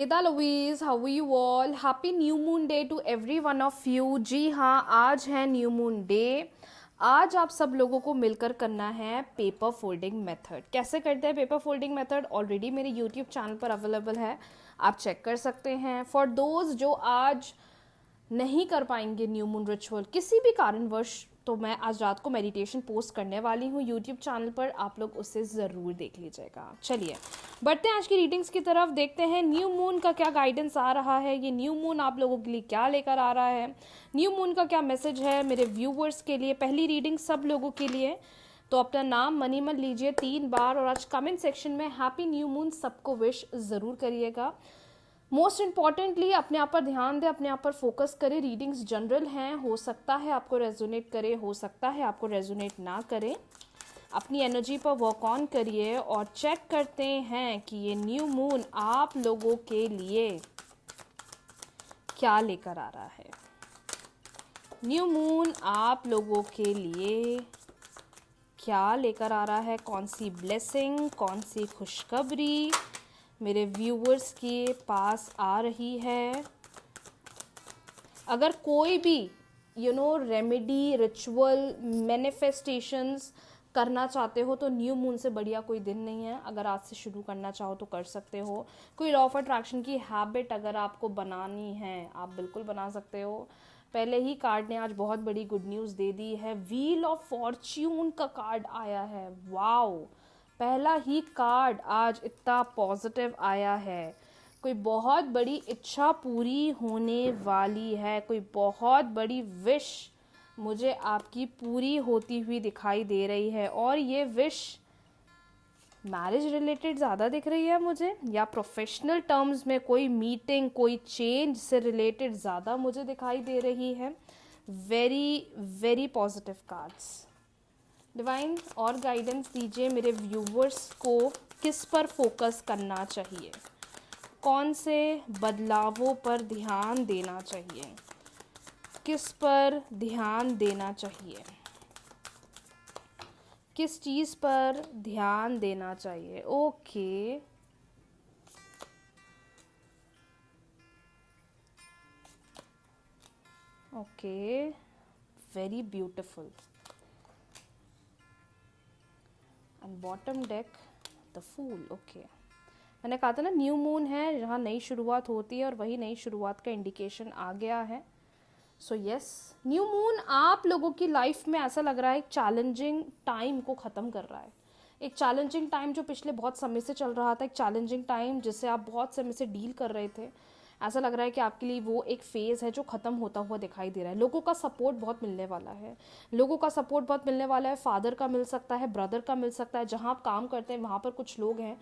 Ida Louise, how are you all? Happy New Moon Day to every one of you. जी हाँ, आज है new moon day. आज आप सब लोगों को मिलकर करना है पेपर फोल्डिंग मेथड. कैसे करते हैं पेपर फोल्डिंग मेथड? ऑलरेडी मेरे यूट्यूब चैनल पर अवेलेबल है, आप चेक कर सकते हैं. फॉर दोज जो आज नहीं कर पाएंगे न्यू मून रिचुअल किसी भी कारणवश, तो मैं आज रात को मेडिटेशन पोस्ट करने वाली हूँ यूट्यूब चैनल पर, आप लोग उसे ज़रूर देख लीजिएगा. चलिए बढ़ते हैं आज की रीडिंग्स की तरफ. देखते हैं न्यू मून का क्या गाइडेंस आ रहा है, ये न्यू मून आप लोगों के लिए क्या लेकर आ रहा है, न्यू मून का क्या मैसेज है मेरे व्यूवर्स के लिए. पहली रीडिंग सब लोगों के लिए, तो अपना नाम मनी मन लीजिए 3 बार और आज कमेंट सेक्शन में हैप्पी न्यू मून सबको विश ज़रूर करिएगा. मोस्ट इम्पॉर्टेंटली अपने आप पर ध्यान दें, अपने आप पर फोकस करें. रीडिंग्स जनरल हैं, हो सकता है आपको रेजोनेट करे, हो सकता है आपको रेजोनेट ना करें. अपनी एनर्जी पर वर्क ऑन करिए और चेक करते हैं कि ये न्यू मून आप लोगों के लिए क्या लेकर आ रहा है. न्यू मून आप लोगों के लिए क्या लेकर आ रहा है, कौन सी ब्लेसिंग, कौन सी खुशखबरी मेरे व्यूवर्स के पास आ रही है. अगर कोई भी रेमेडी, रिचुअल, मैनिफेस्टेशंस करना चाहते हो तो न्यू मून से बढ़िया कोई दिन नहीं है. अगर आज से शुरू करना चाहो तो कर सकते हो. कोई लॉ ऑफ अट्रैक्शन की हैबिट अगर आपको बनानी है, आप बिल्कुल बना सकते हो. पहले ही कार्ड ने आज बहुत बड़ी गुड न्यूज़ दे दी है. व्हील ऑफ फॉर्च्यून का कार्ड आया है. वाओ, पहला ही कार्ड आज इतना पॉजिटिव आया है. कोई बहुत बड़ी इच्छा पूरी होने वाली है, कोई बहुत बड़ी विश मुझे आपकी पूरी होती हुई दिखाई दे रही है. और ये विश मैरिज रिलेटेड ज़्यादा दिख रही है मुझे, या प्रोफेशनल टर्म्स में कोई मीटिंग, कोई चेंज से रिलेटेड ज़्यादा मुझे दिखाई दे रही है. Very very positive cards. Divine और गाइडेंस दीजिए मेरे व्यूवर्स को, किस पर फोकस करना चाहिए, कौन से बदलावों पर ध्यान देना चाहिए, किस पर ध्यान देना चाहिए, किस चीज़ पर ध्यान देना चाहिए. Okay, okay, very beautiful. And bottom deck the fool. Okay, मैंने कहा था ना न्यू मून है, जहाँ नई शुरुआत होती है और वही नई शुरुआत का इंडिकेशन आ गया है. सो यस, न्यू मून आप लोगों की लाइफ में ऐसा लग रहा है एक चैलेंजिंग टाइम को ख़त्म कर रहा है. एक चैलेंजिंग टाइम जो पिछले बहुत समय से चल रहा था, एक चैलेंजिंग टाइम जिससे आप बहुत समय से डील कर रहे थे, ऐसा लग रहा है कि आपके लिए वो एक फेज़ है जो ख़त्म होता हुआ दिखाई दे रहा है. लोगों का सपोर्ट बहुत मिलने वाला है, लोगों का सपोर्ट बहुत मिलने वाला है. फादर का मिल सकता है, ब्रदर का मिल सकता है. जहाँ आप काम करते हैं वहाँ पर कुछ लोग हैं,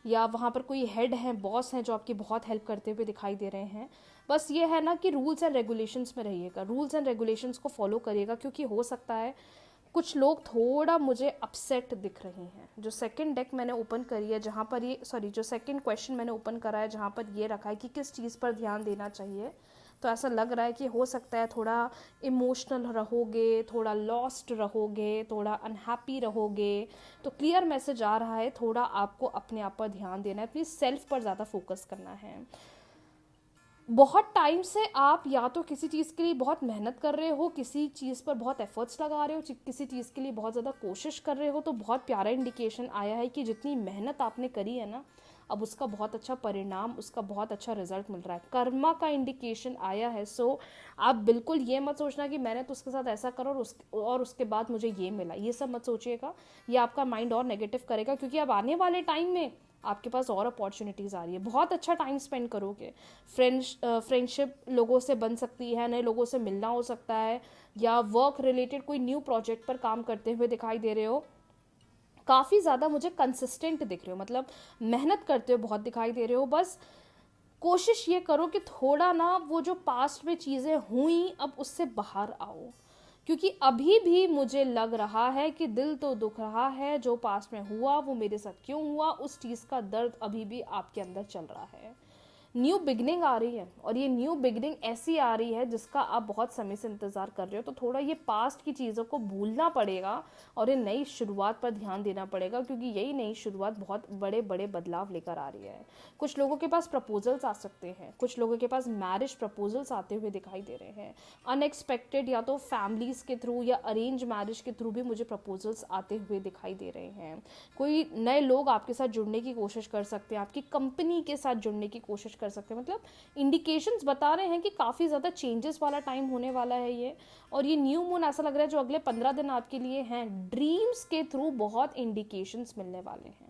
या वहाँ पर कोई हेड हैं, बॉस हैं जो आपकी बहुत हेल्प करते हुए दिखाई दे रहे हैं. बस ये है ना कि रूल्स एंड रेगुलेशंस में रहिएगा, रूल्स एंड रेगुलेशंस को फॉलो करिएगा, क्योंकि हो सकता है कुछ लोग थोड़ा मुझे अपसेट दिख रही हैं. जो सेकंड डेक मैंने ओपन करी है, जहाँ पर ये जो सेकंड क्वेश्चन मैंने ओपन करा है, जहाँ पर ये रखा है कि किस चीज़ पर ध्यान देना चाहिए, तो ऐसा लग रहा है कि हो सकता है थोड़ा इमोशनल रहोगे, थोड़ा लॉस्ट रहोगे, थोड़ा अनहैप्पी रहोगे. तो क्लियर मैसेज आ रहा है, थोड़ा आपको अपने आप पर ध्यान देना है, अपनी सेल्फ पर ज़्यादा फोकस करना है. बहुत टाइम से आप या तो किसी चीज़ के लिए बहुत मेहनत कर रहे हो, किसी चीज़ पर बहुत एफर्ट्स लगा रहे हो, किसी चीज़ के लिए बहुत ज़्यादा कोशिश कर रहे हो, तो बहुत प्यारा इंडिकेशन आया है कि जितनी मेहनत आपने करी है ना, अब उसका बहुत अच्छा परिणाम, उसका बहुत अच्छा रिजल्ट मिल रहा है. कर्मा का इंडिकेशन आया है. सो आप बिल्कुल ये मत सोचना कि मैंने तो उसके साथ ऐसा करा और उसके बाद मुझे ये मिला, ये सब मत सोचिएगा. ये आपका माइंड और नेगेटिव करेगा, क्योंकि अब आने वाले टाइम में आपके पास और अपॉर्चुनिटीज़ आ रही है. बहुत अच्छा टाइम स्पेंड करोगे. फ्रेंडशिप लोगों से बन सकती है, नए लोगों से मिलना हो सकता है, या वर्क रिलेटेड कोई न्यू प्रोजेक्ट पर काम करते हुए दिखाई दे रहे हो. काफ़ी ज़्यादा मुझे कंसिस्टेंट दिख रहे हो, मतलब मेहनत करते हो बहुत दिखाई दे रहे हो. बस कोशिश ये करो कि थोड़ा ना वो जो पास्ट में चीज़ें हुई अब उससे बाहर आओ, क्योंकि अभी भी मुझे लग रहा है कि दिल तो दुख रहा है. जो पास्ट में हुआ वो मेरे साथ क्यों हुआ, उस चीज़ का दर्द अभी भी आपके अंदर चल रहा है. न्यू बिगनिंग आ रही है, और ये न्यू बिगनिंग ऐसी आ रही है जिसका आप बहुत समय से इंतज़ार कर रहे हो। तो थोड़ा ये पास्ट की चीज़ों को भूलना पड़ेगा और ये नई शुरुआत पर ध्यान देना पड़ेगा, क्योंकि यही नई शुरुआत बहुत बड़े बड़े बदलाव लेकर आ रही है। कुछ लोगों के पास प्रपोजल्स आ सकते हैं, कुछ लोगों के पास मैरिज प्रपोजल्स आते हुए दिखाई दे रहे हैं अनएक्सपेक्टेड, या तो फैमिलीज़ के थ्रू या अरेंज मैरिज के थ्रू भी मुझे प्रपोजल्स आते हुए दिखाई दे रहे हैं। कोई नए लोग आपके साथ जुड़ने की कोशिश कर सकते हैं, आपकी कंपनी के साथ जुड़ने की कोशिश कर सकते हैं। मतलब इंडिकेशंस बता रहे हैं कि काफ़ी ज़्यादा चेंजेस वाला टाइम होने वाला है ये। और ये न्यू मून ऐसा लग रहा है जो अगले 15 दिन आपके लिए हैं, ड्रीम्स के थ्रू बहुत इंडिकेशंस मिलने वाले हैं।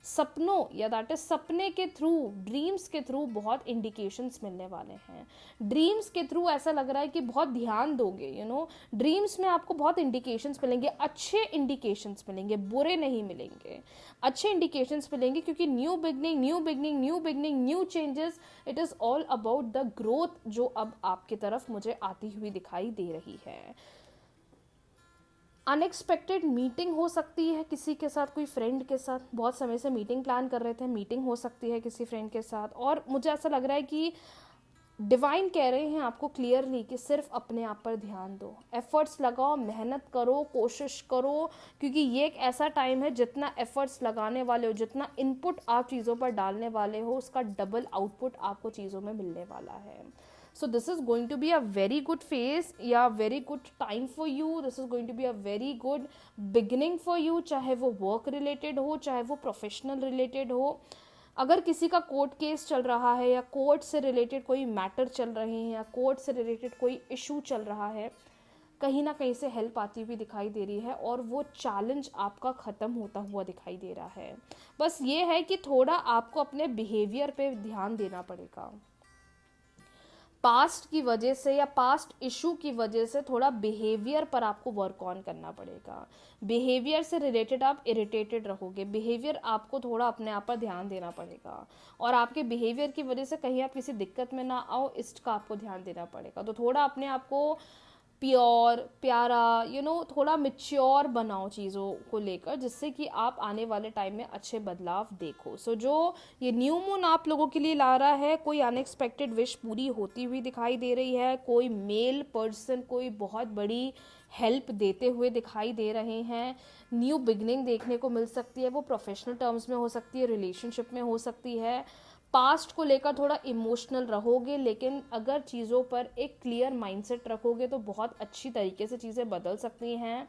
सपनों या दैट इज सपने के थ्रू, ड्रीम्स के थ्रू बहुत इंडिकेशंस मिलने वाले हैं। ड्रीम्स के थ्रू ऐसा लग रहा है कि बहुत ध्यान दोगे, ड्रीम्स में आपको बहुत इंडिकेशंस मिलेंगे, अच्छे इंडिकेशंस मिलेंगे, बुरे नहीं मिलेंगे, अच्छे इंडिकेशंस मिलेंगे, क्योंकि new beginning new beginning new beginning new changes, it is all about the growth जो अब आपकी तरफ मुझे आती हुई दिखाई दे रही है। अनएक्सपेक्टेड मीटिंग हो सकती है किसी के साथ, कोई फ्रेंड के साथ, बहुत समय से मीटिंग प्लान कर रहे थे, मीटिंग हो सकती है किसी फ्रेंड के साथ। और मुझे ऐसा लग रहा है कि डिवाइन कह रहे हैं आपको क्लियरली कि सिर्फ अपने आप पर ध्यान दो, एफर्ट्स लगाओ, मेहनत करो, कोशिश करो, क्योंकि ये एक ऐसा टाइम है जितना एफर्ट्स लगाने वाले हो, जितना इनपुट आप चीज़ों पर डालने वाले हो, उसका डबल आउटपुट आपको चीज़ों में मिलने वाला है। So this is going to be a very good phase या very good time for you. This is going to be a very good beginning for you, चाहे वो work related हो, चाहे वो professional related हो। अगर किसी का कोर्ट केस चल रहा है या कोर्ट से रिलेटेड कोई मैटर चल रहे हैं या कोर्ट से रिलेटेड कोई इशू चल रहा है, कहीं ना कहीं से हेल्प आती हुई दिखाई दे रही है और वो चैलेंज आपका ख़त्म होता हुआ दिखाई दे रहा है। बस ये है कि थोड़ा आपको अपने बिहेवियर पे ध्यान देना पड़ेगा। पास्ट की वजह से या पास्ट इशू की वजह से थोड़ा बिहेवियर पर आपको वर्क ऑन करना पड़ेगा। बिहेवियर से रिलेटेड आप इरिटेटेड रहोगे, बिहेवियर आपको थोड़ा अपने आप पर ध्यान देना पड़ेगा, और आपके बिहेवियर की वजह से कहीं आप किसी दिक्कत में ना आओ, इसका आपको ध्यान देना पड़ेगा। तो थोड़ा अपने आप को प्योर, प्यारा, थोड़ा मिच्योर बनाओ चीज़ों को लेकर, जिससे कि आप आने वाले टाइम में अच्छे बदलाव देखो। सो जो ये न्यू मून आप लोगों के लिए ला रहा है, कोई अनएक्सपेक्टेड विश पूरी होती हुई दिखाई दे रही है, कोई मेल पर्सन कोई बहुत बड़ी हेल्प देते हुए दिखाई दे रहे हैं, न्यू बिगनिंग देखने को मिल सकती है। वो प्रोफेशनल टर्म्स में हो सकती है, रिलेशनशिप में हो सकती है। पास्ट को लेकर थोड़ा इमोशनल रहोगे, लेकिन अगर चीज़ों पर एक क्लियर माइंडसेट रखोगे तो बहुत अच्छी तरीके से चीज़ें बदल सकती हैं।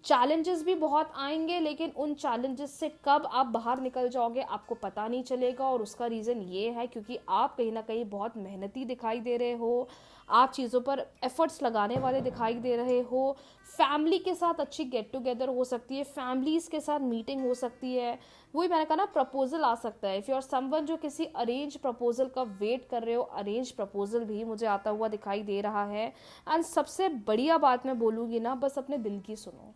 चैलेंजेस भी बहुत आएंगे, लेकिन उन चैलेंजेस से कब आप बाहर निकल जाओगे आपको पता नहीं चलेगा, और उसका रीज़न ये है क्योंकि आप कहीं ना कहीं बहुत मेहनती दिखाई दे रहे हो, आप चीज़ों पर एफर्ट्स लगाने वाले दिखाई दे रहे हो। फैमिली के साथ अच्छी गेट टुगेदर हो सकती है, फैमिलीज़ के साथ मीटिंग हो सकती है। वही मैंने कहा ना, प्रपोजल आ सकता है। इफ़ यू आर समवन जो किसी अरेंज प्रपोजल का वेट कर रहे हो, अरेंज प्रपोजल भी मुझे आता हुआ दिखाई दे रहा है। एंड सबसे बढ़िया बात मैं बोलूँगी ना, बस अपने दिल की सुनो,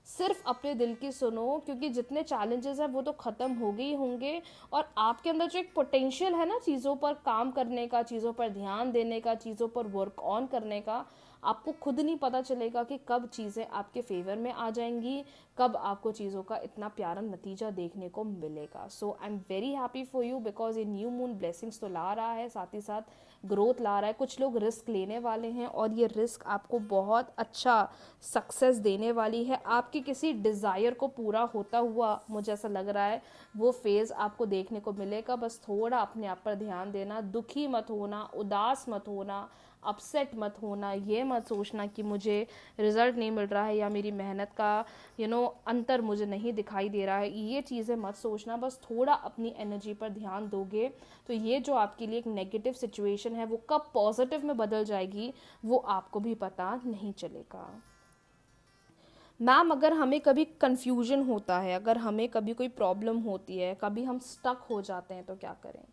सिर्फ अपने दिल की सुनो, क्योंकि जितने चैलेंजेस हैं वो तो ख़त्म हो गए ही होंगे, और आपके अंदर जो एक पोटेंशियल है ना चीज़ों पर काम करने का, चीज़ों पर ध्यान देने का, चीज़ों पर वर्क ऑन करने का, आपको खुद नहीं पता चलेगा कि कब चीज़ें आपके फेवर में आ जाएंगी, कब आपको चीज़ों का इतना प्यारा नतीजा देखने को मिलेगा। So I am very happy for you, because ये न्यू मून ब्लेसिंग्स तो ला रहा है, साथ ही साथ ग्रोथ ला रहा है। कुछ लोग रिस्क लेने वाले हैं और ये रिस्क आपको बहुत अच्छा सक्सेस देने वाली है। आपकी किसी डिज़ायर को पूरा होता हुआ मुझे ऐसा लग रहा है वो फेज़ आपको देखने को मिलेगा। बस थोड़ा अपने आप पर ध्यान देना, दुखी मत होना, उदास मत होना, अपसेट मत होना, ये मत सोचना कि मुझे रिज़ल्ट नहीं मिल रहा है या मेरी मेहनत का अंतर मुझे नहीं दिखाई दे रहा है, ये चीज़ें मत सोचना। बस थोड़ा अपनी एनर्जी पर ध्यान दोगे तो ये जो आपके लिए एक नेगेटिव सिचुएशन है वो कब पॉजिटिव में बदल जाएगी वो आपको भी पता नहीं चलेगा। मैम, अगर हमें कभी कन्फ्यूजन होता है, अगर हमें कभी कोई प्रॉब्लम होती है, कभी हम स्टक हो जाते हैं तो क्या करें?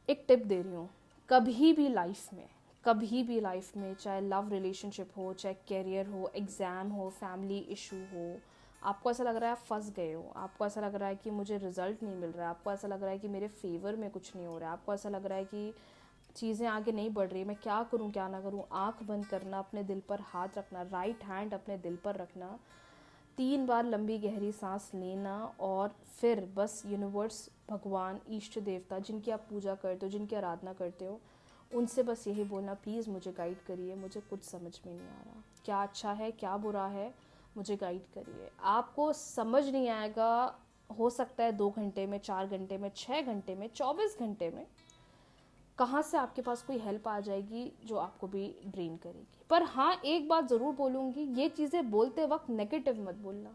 एक टिप दे रही हूँ, कभी भी लाइफ में, कभी भी लाइफ में, चाहे लव रिलेशनशिप हो, चाहे कैरियर हो, एग्ज़ाम हो, फैमिली इशू हो, आपको ऐसा लग रहा है आप फंस गए हो, आपको ऐसा लग रहा है कि मुझे रिजल्ट नहीं मिल रहा है, आपको ऐसा लग रहा है कि मेरे फेवर में कुछ नहीं हो रहा है, आपको ऐसा लग रहा है कि चीज़ें आगे नहीं बढ़ रही, मैं क्या करूँ क्या ना करूँ, आंख बंद करना, अपने दिल पर हाथ रखना, राइट हैंड अपने दिल पर रखना, 3 बार लंबी गहरी सांस लेना और फिर बस यूनिवर्स, भगवान, इष्ट देवता जिनकी आप पूजा करते हो, जिनकी आराधना करते हो, उनसे बस यही बोलना, प्लीज़ मुझे गाइड करिए, मुझे कुछ समझ में नहीं आ रहा, क्या अच्छा है क्या बुरा है, मुझे गाइड करिए। आपको समझ नहीं आएगा, हो सकता है 2 घंटे में, 4 घंटे में, 6 घंटे में, 24 घंटे में कहाँ से आपके पास कोई हेल्प आ जाएगी जो आपको भी ड्रेन करेगी। पर हाँ, एक बात ज़रूर बोलूँगी, ये चीज़ें बोलते वक्त नेगेटिव मत बोलना,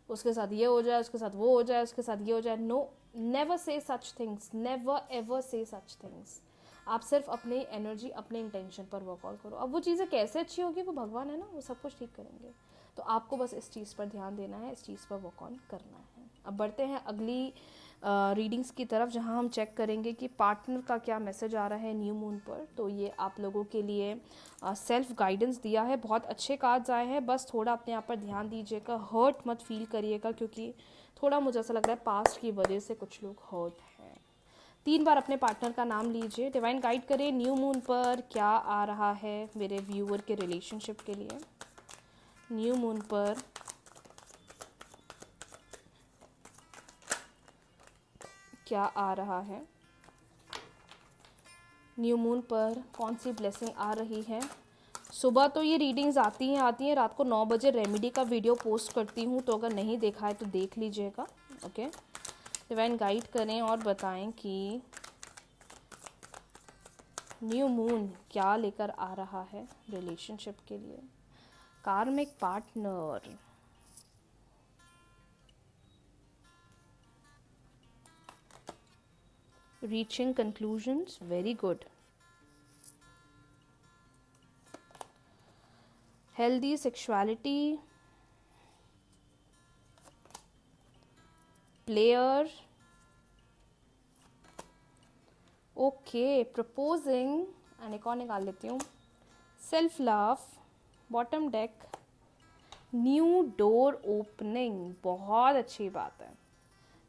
उसके साथ ये हो जाए, उसके साथ वो हो जाए, उसके साथ ये हो जाए। No, never say such things, never ever से सच थिंग्स। आप सिर्फ अपनी एनर्जी, अपने इंटेंशन पर वर्कआउट करो। अब वो चीज़ें कैसे अच्छी होगी, वो भगवान है ना, वो सब कुछ ठीक करेंगे। तो आपको बस इस चीज़ पर ध्यान देना है, इस चीज़ पर वर्कआउट करना है। अब बढ़ते हैं अगली रीडिंग्स की तरफ, जहां हम चेक करेंगे कि पार्टनर का क्या मैसेज आ रहा है न्यू मून पर। तो ये आप लोगों के लिए सेल्फ गाइडेंस दिया है, बहुत अच्छे कार्ड्स आए हैं। बस थोड़ा अपने आप पर ध्यान दीजिएगा, हर्ट मत फील करिएगा, क्योंकि थोड़ा मुझे ऐसा लग रहा है पास्ट की वजह से कुछ लोग हर्ट हैं। 3 बार अपने पार्टनर का नाम लीजिए, डिवाइन गाइड करें न्यू मून पर क्या आ रहा है मेरे व्यूअर के रिलेशनशिप के लिए। न्यू मून पर क्या आ रहा है, न्यू मून पर कौन सी ब्लेसिंग आ रही है। सुबह तो ये रीडिंग्स आती हैं, रात को 9 बजे रेमेडी का वीडियो पोस्ट करती हूँ, तो अगर नहीं देखा है तो देख लीजिएगा। ओके, डिवाइन गाइड करें और बताएं कि न्यू मून क्या लेकर आ रहा है रिलेशनशिप के लिए। कार्मिक partner, reaching conclusions, very good. Healthy sexuality, player, okay, proposing, and एक और निकाल लेती हूँ, self love, bottom deck, new door opening, बहुत अच्छी बात है।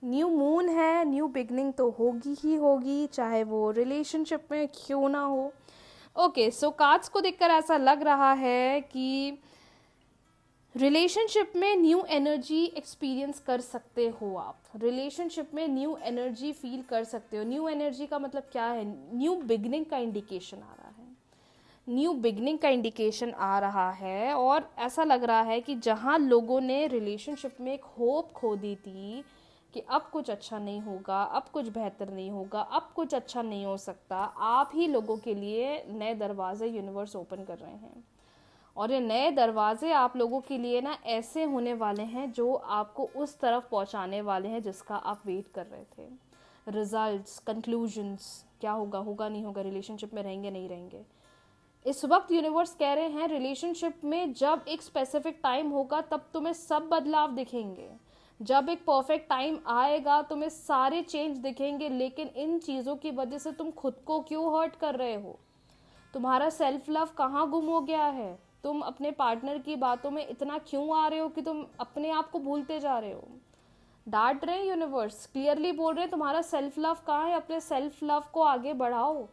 न्यू मून है, न्यू बिगनिंग तो होगी ही होगी, चाहे वो रिलेशनशिप में क्यों ना हो। ओके, सो कार्ड्स को देखकर ऐसा लग रहा है कि रिलेशनशिप में न्यू एनर्जी एक्सपीरियंस कर सकते हो आप, रिलेशनशिप में न्यू एनर्जी फील कर सकते हो। न्यू एनर्जी का मतलब क्या है, न्यू बिगनिंग का इंडिकेशन आ रहा है, न्यू बिगनिंग का इंडिकेशन आ रहा है। और ऐसा लग रहा है कि जहाँ लोगों ने रिलेशनशिप में एक होप खो दी थी कि अब कुछ अच्छा नहीं होगा, अब कुछ बेहतर नहीं होगा, अब कुछ अच्छा नहीं हो सकता, आप ही लोगों के लिए नए दरवाजे यूनिवर्स ओपन कर रहे हैं। और ये नए दरवाजे आप लोगों के लिए ना ऐसे होने वाले हैं जो आपको उस तरफ पहुंचाने वाले हैं जिसका आप वेट कर रहे थे। रिजल्ट्स, कंक्लूजन्स, क्या होगा, होगा नहीं होगा, रिलेशनशिप में रहेंगे नहीं रहेंगे। इस वक्त यूनिवर्स कह रहे हैं रिलेशनशिप में जब एक स्पेसिफिक टाइम होगा तब तुम्हें सब बदलाव दिखेंगे, जब एक परफेक्ट टाइम आएगा तुम्हें सारे चेंज दिखेंगे। लेकिन इन चीज़ों की वजह से तुम खुद को क्यों हर्ट कर रहे हो, तुम्हारा सेल्फ लव कहाँ गुम हो गया है, तुम अपने पार्टनर की बातों में इतना क्यों आ रहे हो कि तुम अपने आप को भूलते जा रहे हो। डांट रहे हैं यूनिवर्स, क्लियरली बोल रहे हैं तुम्हारा सेल्फ लव कहाँ है, अपने सेल्फ लव को आगे बढ़ाओ।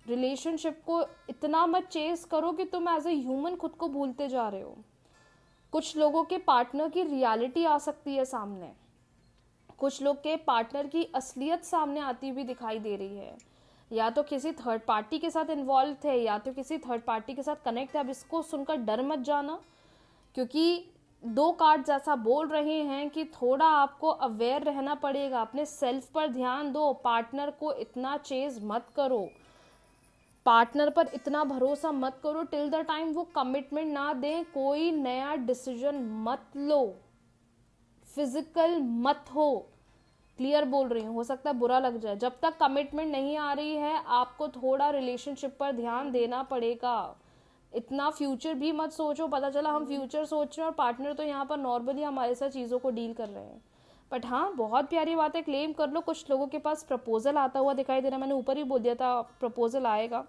रिलेशनशिप को इतना मत चेस करो कि तुम एज ए ह्यूमन खुद को भूलते जा रहे हो। कुछ लोगों के पार्टनर की रियलिटी आ सकती है सामने, कुछ लोग के पार्टनर की असलियत सामने आती हुई दिखाई दे रही है, या तो किसी थर्ड पार्टी के साथ इन्वॉल्व थे या तो किसी थर्ड पार्टी के साथ कनेक्ट है। अब इसको सुनकर डर मत जाना, क्योंकि 2 कार्ड्स ऐसा बोल रहे हैं कि थोड़ा आपको अवेयर रहना पड़ेगा, अपने सेल्फ पर ध्यान दो, पार्टनर को इतना चेज मत करो, पार्टनर पर इतना भरोसा मत करो टिल द टाइम वो कमिटमेंट ना दें। कोई नया डिसीजन मत लो, फिजिकल मत हो, क्लियर बोल रही हूँ, हो सकता है बुरा लग जाए। जब तक कमिटमेंट नहीं आ रही है आपको थोड़ा रिलेशनशिप पर ध्यान देना पड़ेगा। इतना फ्यूचर भी मत सोचो, पता चला हम फ्यूचर सोच रहे हैं और पार्टनर तो यहाँ पर नॉर्मली हमारे साथ चीज़ों को डील कर रहे हैं। बट हाँ, बहुत प्यारी बात है, क्लेम कर लो। कुछ लोगों के पास प्रपोजल आता हुआ दिखाई दे रहा है, मैंने ऊपर ही बोल दिया था प्रपोजल आएगा।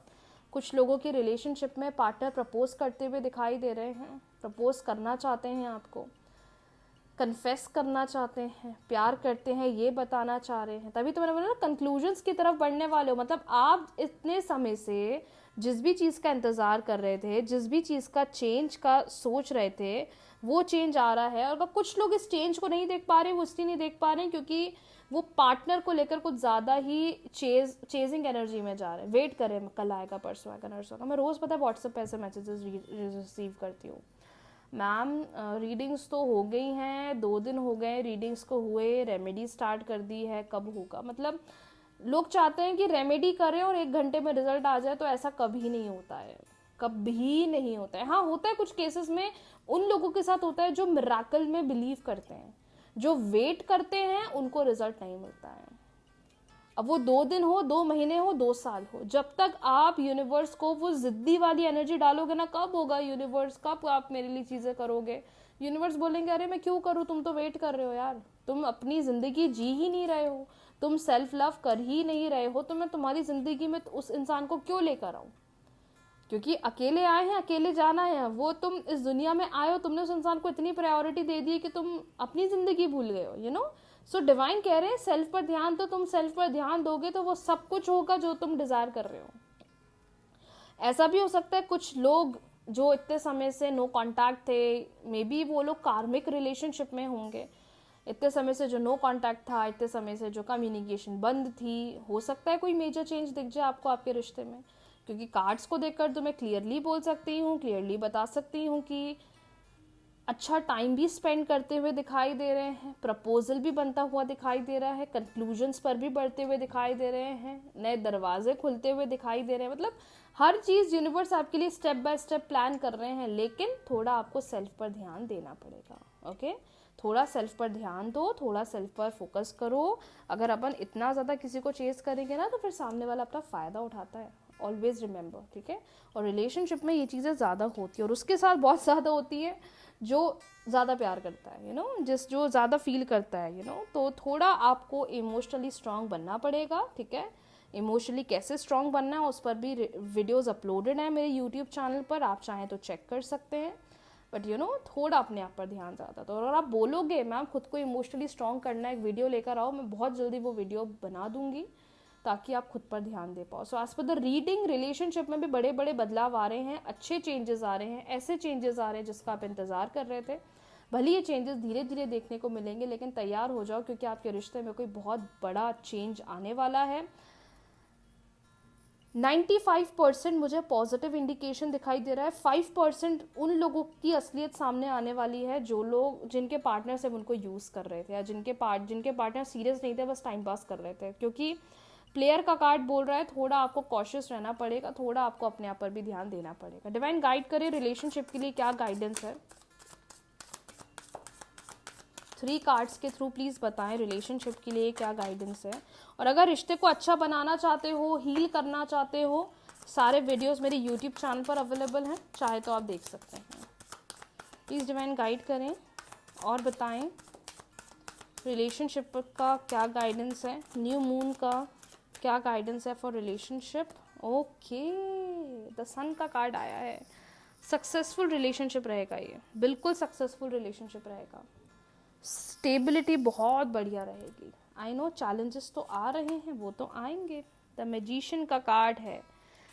कुछ लोगों की रिलेशनशिप में पार्टनर प्रपोज करते हुए दिखाई दे रहे हैं, प्रपोज करना चाहते हैं आपको, कन्फेस करना चाहते हैं, प्यार करते हैं ये बताना चाह रहे हैं। तभी तो मैंने बोला ना कंक्लूजन्स की तरफ बढ़ने वाले हो। मतलब आप इतने समय से जिस भी चीज़ का इंतज़ार कर रहे थे, जिस भी चीज़ का चेंज का सोच रहे थे, वो चेंज आ रहा है। और कुछ लोग इस चेंज को नहीं देख पा रहे, वो इसलिए नहीं देख पा रहे क्योंकि वो पार्टनर को लेकर कुछ ज़्यादा ही चेजिंग एनर्जी में जा रहे हैं। वेट करें, कल आएगा, परसों आएगा, नर्सों आएगा। मैं रोज़ पता है व्हाट्सएप पे ऐसे मैसेजेस रिसीव करती हूँ, मैम रीडिंग्स तो हो गई हैं, 2 दिन हो गए रीडिंग्स को हुए, रेमेडी स्टार्ट कर दी है, कब होगा। मतलब लोग चाहते हैं कि रेमेडी करें और 1 घंटे में रिजल्ट आ जाए, तो ऐसा कभी नहीं होता है, कभी नहीं होता है। हाँ होता है कुछ केसेस में, उन लोगों के साथ होता है जो मिराकल में बिलीव करते हैं, जो वेट करते हैं उनको रिजल्ट नहीं मिलता है। अब वो 2 दिन हो, 2 महीने हो, 2 साल हो, जब तक आप यूनिवर्स को वो जिद्दी वाली एनर्जी डालोगे ना, कब होगा यूनिवर्स, कब आप मेरे लिए चीज़ें करोगे, यूनिवर्स बोलेंगे अरे मैं क्यों करूँ, तुम तो वेट कर रहे हो यार, तुम अपनी ज़िंदगी जी ही नहीं रहे हो, तुम सेल्फ लव कर ही नहीं रहे हो, तो मैं तुम्हारी ज़िंदगी में उस इंसान को क्यों लेकर आऊँ। क्योंकि अकेले आए हैं, अकेले जाना है। वो तुम इस दुनिया में आए हो, तुमने उस इंसान को इतनी प्रायोरिटी दे दी कि तुम अपनी ज़िंदगी भूल गए हो, यू नो। सो डिवाइन कह रहे हैं सेल्फ पर ध्यान, तो तुम सेल्फ पर ध्यान दोगे तो वो सब कुछ होगा जो तुम डिज़ायर कर रहे हो। ऐसा भी हो सकता है कुछ लोग जो इतने समय से नो कांटेक्ट थे, मे बी वो लोग कार्मिक रिलेशनशिप में होंगे, इतने समय से जो नो कांटेक्ट था, इतने समय से जो कम्युनिकेशन बंद थी, हो सकता है कोई मेजर चेंज दिख जाए आपको आपके रिश्ते में। क्योंकि कार्ड्स को देखकर तो मैं क्लियरली बोल सकती हूँ, क्लियरली बता सकती हूँ कि अच्छा टाइम भी स्पेंड करते हुए दिखाई दे रहे हैं, प्रपोजल भी बनता हुआ दिखाई दे रहा है, कंक्लूजन्स पर भी बढ़ते हुए दिखाई दे रहे हैं, नए दरवाजे खुलते हुए दिखाई दे रहे हैं। मतलब हर चीज़ यूनिवर्स आपके लिए स्टेप बाय स्टेप प्लान कर रहे हैं, लेकिन थोड़ा आपको सेल्फ पर ध्यान देना पड़ेगा। ओके, थोड़ा सेल्फ पर ध्यान दो, थोड़ा सेल्फ पर फोकस करो। अगर अपन इतना ज़्यादा किसी को चेस करेंगे ना, तो फिर सामने वाला अपना फ़ायदा उठाता है, ऑलवेज रिमेंबर, ठीक है। और रिलेशनशिप में ये चीज़ें ज़्यादा होती है, और उसके साथ बहुत ज़्यादा होती है जो ज़्यादा प्यार करता है, यू नो, जो ज़्यादा फील करता है, यू नो। तो थोड़ा आपको इमोशनली स्ट्रांग बनना पड़ेगा, ठीक है। इमोशनली कैसे स्ट्रांग बनना है उस पर भी वीडियोस अपलोडेड हैं मेरे यूट्यूब चैनल पर, आप चाहें तो चेक कर सकते हैं। बट यू नो, थोड़ा अपने आप पर ध्यान ज़्यादा। तो और आप बोलोगे मैम खुद को इमोशनली स्ट्रांग करना है, एक वीडियो लेकर आओ, मैं बहुत जल्दी वो वीडियो बना दूंगी ताकि आप खुद पर ध्यान दे पाओ। So as per the reading, relationship में भी बड़े बड़े बदलाव आ रहे हैं, अच्छे चेंजेस आ रहे हैं, ऐसे चेंजेस आ रहे हैं जिसका आप इंतज़ार कर रहे थे। भले ये चेंजेस धीरे धीरे देखने को मिलेंगे, लेकिन तैयार हो जाओ क्योंकि आपके रिश्ते में कोई बहुत बड़ा चेंज आने वाला है। 95% मुझे पॉजिटिव इंडिकेशन दिखाई दे रहा है। 5% उन लोगों की असलियत सामने आने वाली है जो लोग, जिनके पार्टनर से उनको यूज़ कर रहे थे, या जिनके पार्टनर सीरियस नहीं थे, बस टाइम पास कर रहे थे। क्योंकि प्लेयर का कार्ड बोल रहा है थोड़ा आपको कॉशियस रहना पड़ेगा, थोड़ा आपको अपने आप पर भी ध्यान देना पड़ेगा। डिवाइन गाइड करे रिलेशनशिप के लिए क्या गाइडेंस है, 3 कार्ड्स के थ्रू प्लीज़ बताएं रिलेशनशिप के लिए क्या गाइडेंस है। और अगर रिश्ते को अच्छा बनाना चाहते हो, हील करना चाहते हो, सारे वीडियोस मेरे यूट्यूब चैनल पर अवेलेबल हैं, चाहे तो आप देख सकते हैं। प्लीज़ डिवाइन गाइड करें और बताएं रिलेशनशिप का क्या गाइडेंस है, न्यू मून का क्या गाइडेंस है फॉर रिलेशनशिप। ओके, द सन का कार्ड आया है। सक्सेसफुल रिलेशनशिप रहेगा, ये बिल्कुल सक्सेसफुल रिलेशनशिप रहेगा, स्टेबिलिटी बहुत बढ़िया रहेगी। आई नो चैलेंजेस तो आ रहे हैं, वो तो आएंगे। द मैजिशियन का कार्ड है,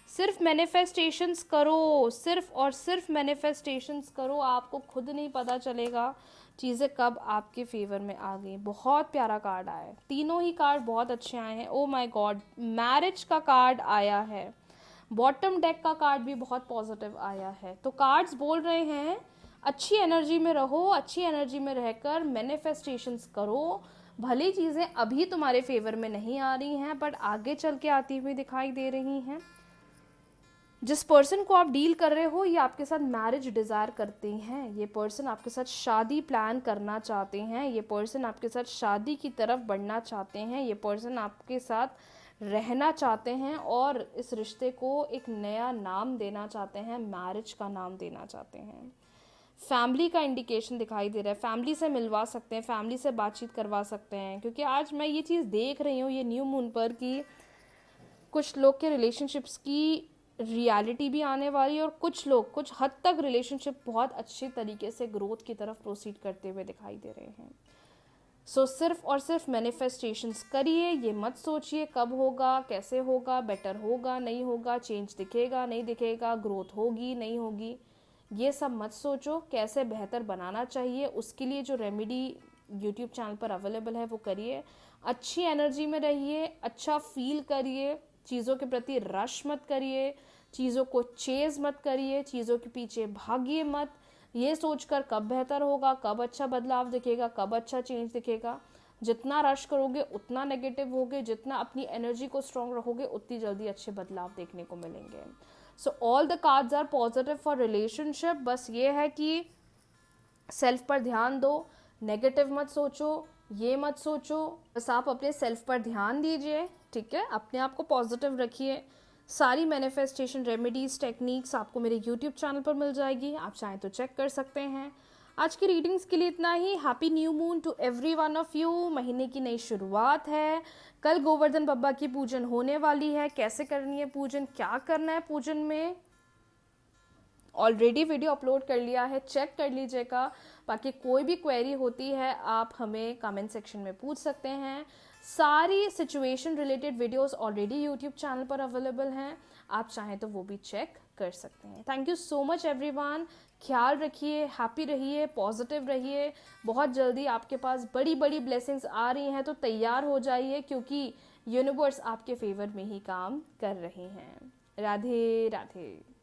सिर्फ मैनिफेस्टेशंस करो, सिर्फ और सिर्फ मैनिफेस्टेशंस करो, आपको खुद नहीं पता चलेगा चीज़ें कब आपके फेवर में आ गई। बहुत प्यारा कार्ड आया है, तीनों ही कार्ड बहुत अच्छे आए हैं। ओ माय गॉड, मैरिज का कार्ड आया है, बॉटम डेक का कार्ड भी बहुत पॉजिटिव आया है। तो कार्ड्स बोल रहे हैं अच्छी एनर्जी में रहो, अच्छी एनर्जी में रहकर मैनिफेस्टेशंस करो। भले चीज़ें अभी तुम्हारे फेवर में नहीं आ रही हैं, बट आगे चल के आती हुई दिखाई दे रही हैं। जिस पर्सन को आप डील कर रहे हो, ये आपके साथ मैरिज डिज़ायर करते हैं, ये पर्सन आपके साथ शादी प्लान करना चाहते हैं, ये पर्सन आपके साथ शादी की तरफ बढ़ना चाहते हैं, ये पर्सन आपके साथ रहना चाहते हैं और इस रिश्ते को एक नया नाम देना चाहते हैं, मैरिज का नाम देना चाहते हैं। फैमिली का इंडिकेशन दिखाई दे रहा है, फैमिली से मिलवा सकते हैं, फैमिली से बातचीत करवा सकते हैं। क्योंकि आज मैं ये चीज़ देख रही हूँ ये न्यू मून पर कि कुछ लोग के रिलेशनशिप्स की रियलिटी भी आने वाली है, और कुछ लोग कुछ हद तक रिलेशनशिप बहुत अच्छे तरीके से ग्रोथ की तरफ प्रोसीड करते हुए दिखाई दे रहे हैं। सो सिर्फ और सिर्फ मैनिफेस्टेशंस करिए, ये मत सोचिए कब होगा, कैसे होगा, बेटर होगा, नहीं होगा, चेंज दिखेगा, नहीं दिखेगा, ग्रोथ होगी, नहीं होगी। ये सब मत सोचो, कैसे बेहतर बनाना चाहिए उसके लिए जो रेमेडी यूट्यूब चैनल पर अवेलेबल है वो करिए। अच्छी एनर्जी में रहिए, अच्छा फील करिए, चीज़ों के प्रति रश मत करिए, चीज़ों को चेज़ मत करिए, चीज़ों के पीछे भागिए मत, ये सोचकर कब बेहतर होगा, कब अच्छा बदलाव दिखेगा, कब अच्छा चेंज दिखेगा। जितना रश करोगे उतना नेगेटिव होगे, जितना अपनी एनर्जी को स्ट्रॉन्ग रखोगे उतनी जल्दी अच्छे बदलाव देखने को मिलेंगे। So all the cards are positive for relationship. बस ये है कि सेल्फ पर ध्यान दो, नेगेटिव मत सोचो, ये मत सोचो, बस आप अपने सेल्फ पर ध्यान दीजिए, ठीक है। अपने आप को पॉजिटिव रखिए। सारी मैनिफेस्टेशन रेमेडीज टेक्निक्स आपको मेरे यूट्यूब चैनल पर मिल जाएगी, आप चाहें तो चेक कर सकते हैं। आज की रीडिंग्स के लिए इतना ही। Happy new moon to everyone of you. महीने की नई शुरुआत है, कल गोवर्धन बब्बा की पूजन होने वाली है। कैसे करनी है पूजन, क्या करना है पूजन में, ऑलरेडी वीडियो अपलोड कर लिया है, चेक कर लीजिएगा। बाकी कोई भी क्वेरी होती है आप हमें कमेंट सेक्शन में पूछ सकते हैं। सारी situation related videos already YouTube channel पर अवेलेबल हैं, आप चाहें तो वो भी चेक कर सकते हैं। Thank you so much everyone. ख्याल रखिए, हैप्पी रहिए, पॉजिटिव रहिए। बहुत जल्दी आपके पास बड़ी बड़ी ब्लेसिंग्स आ रही हैं, तो तैयार हो जाइए क्योंकि यूनिवर्स आपके फेवर में ही काम कर रहे हैं। राधे राधे।